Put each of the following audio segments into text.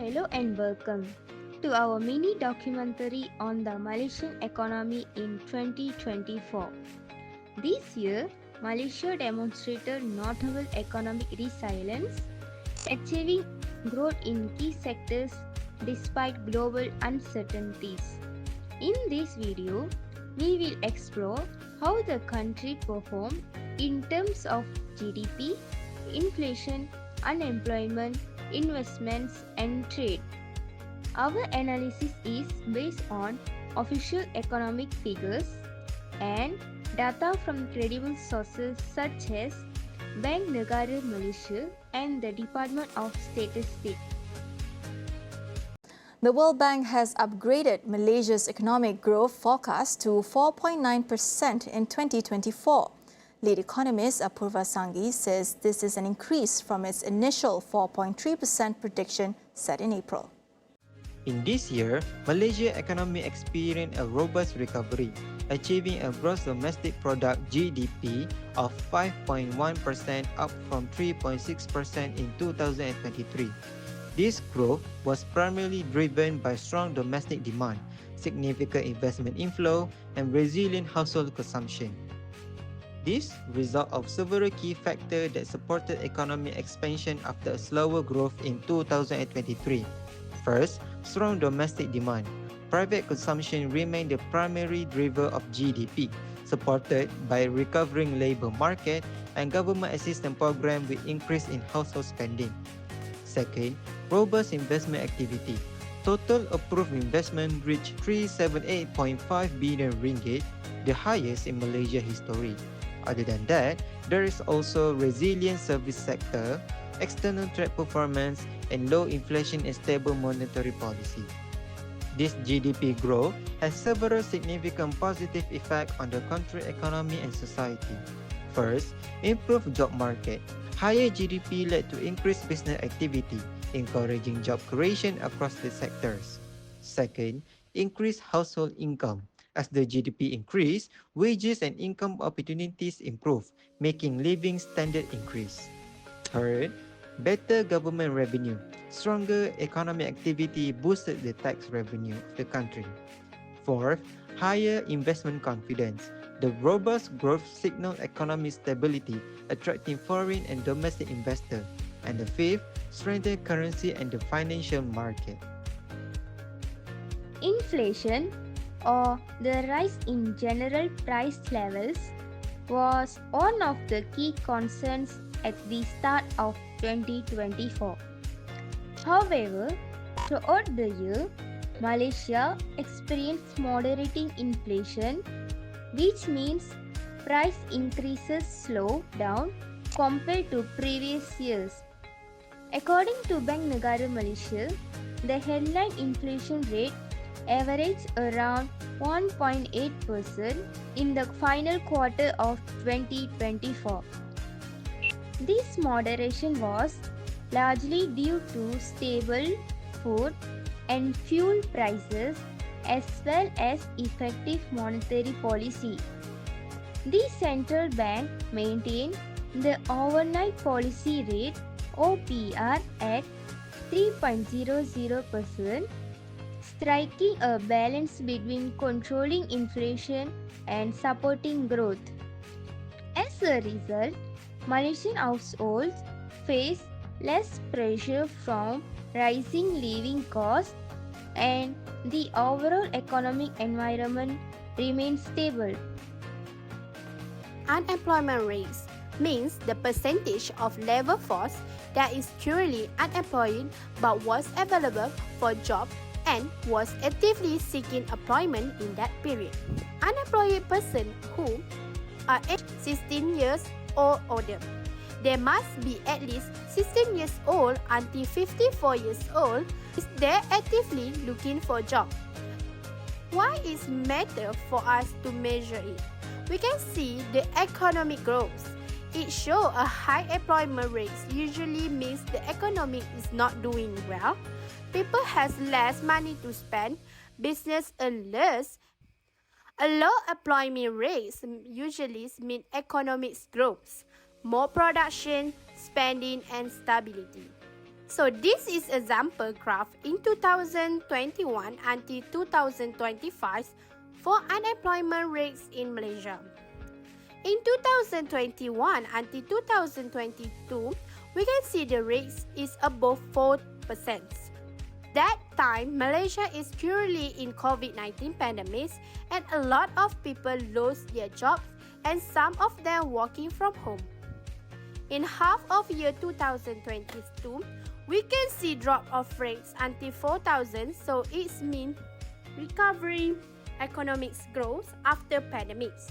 Hello and welcome to our mini documentary on the Malaysian economy in 2024. This year, Malaysia demonstrated notable economic resilience, achieving growth in key sectors despite global uncertainties. In this video, we will explore how the country performed in terms of GDP, inflation, unemployment, investments, and trade. Our analysis is based on official economic figures and data from credible sources such as Bank Negara Malaysia and the Department of Statistics. The World Bank has upgraded Malaysia's economic growth forecast to 4.9% in 2024. Lead economist Apurva Sanghi says this is an increase from its initial 4.3% prediction set in April. In this year, Malaysia's economy experienced a robust recovery, achieving a gross domestic product (GDP) of 5.1%, up from 3.6% in 2023. This growth was primarily driven by strong domestic demand, significant investment inflow, and resilient household consumption. This result of several key factors that supported economic expansion after a slower growth in 2023. First, strong domestic demand. Private consumption remained the primary driver of GDP, supported by a recovering labour market and government assistance program with increase in household spending. Second, robust investment activity. Total approved investment reached 378.5 billion ringgit, the highest in Malaysia history. Other than that, there is also resilient service sector, external trade performance, and low inflation and stable monetary policy. This GDP growth has several significant positive effects on the country economy and society. First, improved job market. Higher GDP led to increased business activity, encouraging job creation across the sectors. Second, increased household income. As the GDP increased, wages and income opportunities improve, making living standard increase. Third, better government revenue. Stronger economic activity boosted the tax revenue of the country. Fourth, higher investment confidence. The robust growth signaled economic stability, attracting foreign and domestic investors. And the fifth, strengthened currency and the financial market. Inflation, or the rise in general price levels, was one of the key concerns at the start of 2024. However, throughout the year, Malaysia experienced moderating inflation, which means price increases slowed down compared to previous years. According to Bank Negara Malaysia, the headline inflation rate averaged around 1.8% in the final quarter of 2024. This moderation was largely due to stable food and fuel prices as well as effective monetary policy. The central bank maintained the overnight policy rate (OPR) at 3.00%, striking a balance between controlling inflation and supporting growth. As a result, Malaysian households face less pressure from rising living costs and the overall economic environment remains stable. Unemployment rates means the percentage of labor force that is currently unemployed but was available for job and was actively seeking employment in that period. Unemployed persons who are aged 16 years or older. They must be at least 16 years old until 54 years old if they're actively looking for a job. Why is it matter for us to measure it? We can see the economic growth. It shows a high employment rate usually means the economy is not doing well. People has less money to spend, business earn less. A low employment rate usually means economic growth, more production, spending, and stability. So this is example graph in 2021 until 2025 for unemployment rates in Malaysia. In 2021 until 2022, we can see the rate is above 4%. That time, Malaysia is currently in COVID-19 pandemic and a lot of people lost their jobs and some of them working from home. In half of year 2022, we can see drop of rates until 4,000, so it means recovering economic growth after pandemics.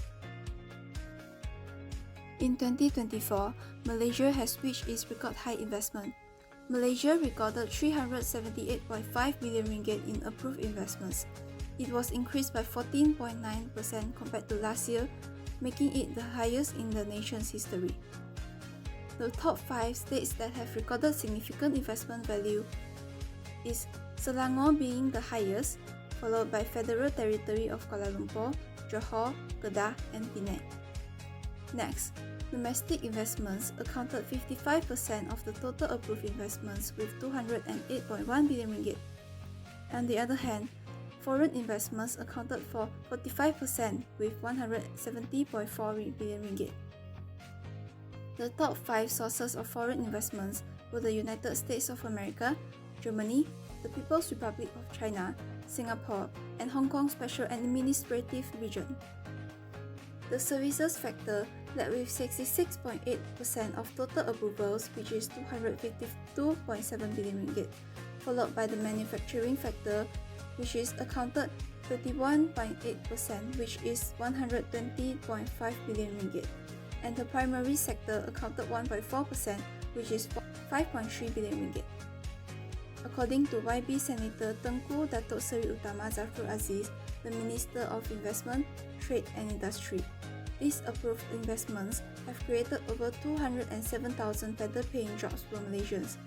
In 2024, Malaysia has reached its record high investment. Malaysia recorded 378.5 billion ringgit in approved investments. It was increased by 14.9% compared to last year, making it the highest in the nation's history. The top 5 states that have recorded significant investment value is Selangor being the highest, followed by Federal Territory of Kuala Lumpur, Johor, Kedah, and Penang. Next, domestic investments accounted 55% of the total approved investments with 208.1 billion ringgit. On the other hand, foreign investments accounted for 45% with 170.4 billion ringgit. The top 5 sources of foreign investments were the United States of America, Germany, the People's Republic of China, Singapore, and Hong Kong Special Administrative Region. The services factor led with 66.8% of total approvals, which is 252.7 billion ringgit, followed by the manufacturing factor, which is accounted 31.8%, which is 120.5 billion ringgit, and the primary sector accounted 1.4%, which is 5.3 billion ringgit. According to YB Senator Tengku Datuk Seri Utama Zafrul Aziz, the Minister of Investment, Trade and Industry, these approved investments have created over 207,000 better-paying jobs for Malaysians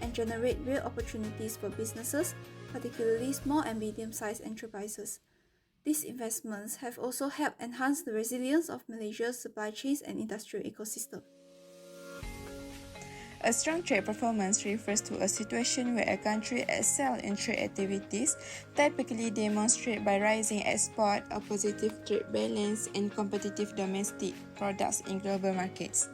and generate real opportunities for businesses, particularly small and medium-sized enterprises. These investments have also helped enhance the resilience of Malaysia's supply chains and industrial ecosystem. A strong trade performance refers to a situation where a country excels in trade activities, typically demonstrated by rising export, a positive trade balance, and competitive domestic products in global markets.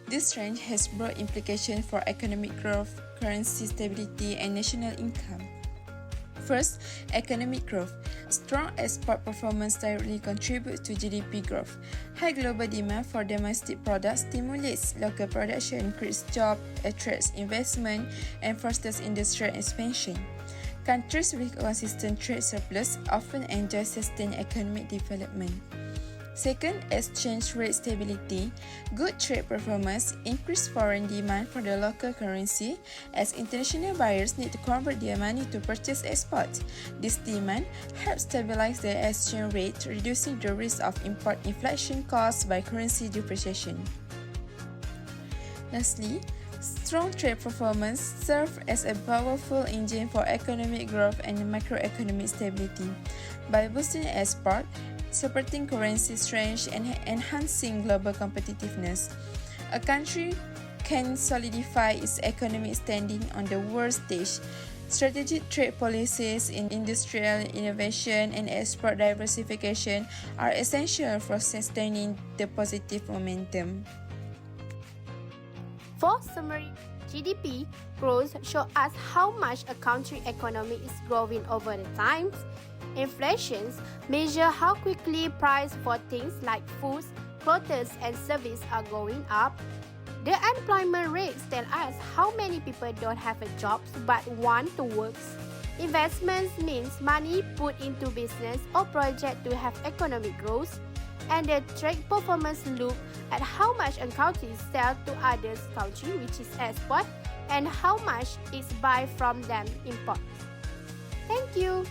This trend has broad implications for economic growth, currency stability, and national income. First, economic growth. Strong export performance directly contributes to GDP growth. High global demand for domestic products stimulates local production, creates jobs, attracts investment, and fosters industrial expansion. Countries with consistent trade surplus often enjoy sustained economic development. Second, exchange rate stability. Good trade performance increases foreign demand for the local currency as international buyers need to convert their money to purchase exports. This demand helps stabilize the exchange rate, reducing the risk of import inflation caused by currency depreciation. Lastly, strong trade performance serves as a powerful engine for economic growth and macroeconomic stability. By boosting export, supporting currency strength, and enhancing global competitiveness, a country can solidify its economic standing on the world stage. Strategic trade policies in industrial innovation and export diversification are essential for sustaining the positive momentum. For summary, GDP growth shows us how much a country economy is growing over the times. Inflations measure how quickly price for things like foods, clothes, and services are going up. The unemployment rates tell us how many people don't have a job but want to work. Investments means money put into business or project to have economic growth. And the trade performance look at how much a country sells to others country, which is export, and how much it buy from them import. Thank you.